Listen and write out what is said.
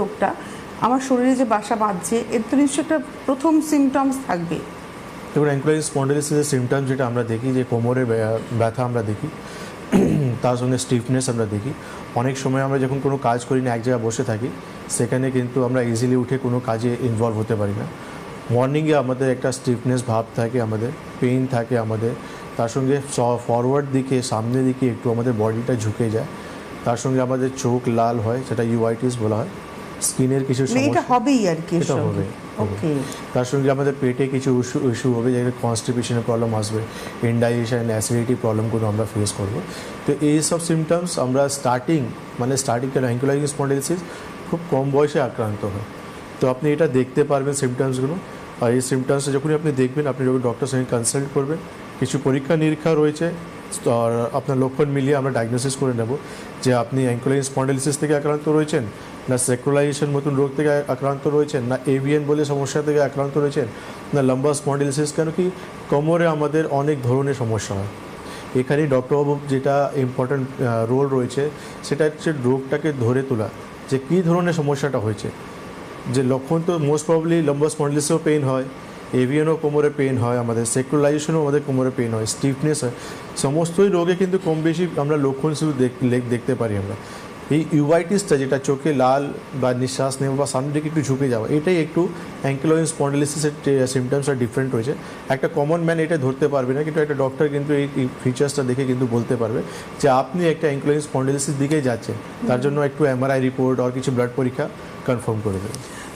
রোগটা আমার শরীরে যে বাসা বাঁধছে এর তো নিশ্চয়ই একটা প্রথম সিমটমস থাকবে। দেখুন, অ্যাঙ্কোলাইটিস স্পন্ডিলোলিসিসের সিমটমস যেটা আমরা দেখি যে কোমরে ব্যথা আমরা দেখি, তার সঙ্গে স্টিফনেস আমরা দেখি। অনেক সময় আমরা যখন কোনো কাজ করি না, এক জায়গায় বসে থাকি, সেখানে কিন্তু আমরা ইজিলি উঠে কোনো কাজে ইনভলভ হতে পারি না। মর্নিংয়ে আমাদের একটা স্টিফনেস ভাব থাকে, আমাদের পেইন থাকে আমাদের, তার সঙ্গে ফরওয়ার্ড দিকে সামনের দিকে একটু আমাদের বডিটা ঝুঁকে যায়, তার সঙ্গে আমাদের চোখ লাল হয়, সেটা ইউআইটিস বলা হয়। স্কিনের কিছু এটা সমস্যা হবেই আর কি। এটা হবে। ওকে। তার সঙ্গে আমাদের পেটে কিছু ইস্যু হবে, যেখানে কনস্টিপেশনের প্রবলেম আসবে, ইনডাইজেশন, অ্যাসিডিটি প্রবলেমগুলো আমরা ফেস করব। তো এইসব সিমটমস আমরা স্টার্টিং কেন অ্যাঙ্কোলাইটিস স্পন্ডিলোলিসিস খুব কম বয়সে আক্রান্ত হয়। তো আপনি এটা দেখতে পারবেন সিমটমসগুলো, আর এই সিমটমসটা যখনই আপনি দেখবেন, আপনি যখন ডক্টরের সঙ্গে কনসাল্ট করবেন, কিছু পরীক্ষা নিরীক্ষা রয়েছে, আর আপনার লক্ষণ মিলিয়ে আমরা ডায়াগনোসিস করে নেব যে আপনি অ্যাঙ্কোলাইটিস স্পন্ডিলোলিসিস থেকে আক্রান্ত রয়েছেন, না স্যাক্রোলাইজেশন মতন রোগ থেকে আক্রান্ত রয়েছেন, না এভিএন বলে সমস্যা থেকে আক্রান্ত রয়েছেন, না লাম্বার স্পন্ডিলোলিসিস। কেন কি কোমরে আমাদের অনেক ধরনের সমস্যা হয়। এখানে ডক্টরবাবু যেটা ইম্পর্ট্যান্ট রোল রয়েছে, সেটা হচ্ছে রোগটাকে ধরে তোলা, যে কী ধরনের সমস্যাটা হয়েছে। যে লক্ষণ তো মোস্ট প্রবলি লাম্বার স্পন্ডিলোলিসিসও পেইন হয়, এভিএনও কোমরে পেইন হয়, আমাদের সেক্রোলাইজেশনও আমাদের কোমরে পেইন হয়, স্টিফনেস হয়। সমস্তই রোগে কিন্তু কম বেশি আমরা লক্ষণ শুধু দেখতে পারি আমরা। এই ইউআইটিসটা, যেটা চোখে লাল বা নিঃশ্বাস নেওয়া বা সামনের দিকে একটু ঝুঁকে যাওয়া, এটাই একটু অ্যাঙ্কোলাইটিস স্পন্ডিলোলিসিসের সিমটমসটা ডিফারেন্ট হয়েছে। একটা কমন ম্যান এটা ধরতে পারবে না, কিন্তু একটা ডক্টর কিন্তু এই ফিচার্সটা দেখে কিন্তু বলতে পারবে যে আপনি একটা অ্যাঙ্কোলাইটিস স্পন্ডিলোলিসিস দিকেই যাচ্ছেন। তার জন্য একটু এমআরআই রিপোর্ট আর কিছু ব্লাড পরীক্ষা কনফার্ম করে দেবে।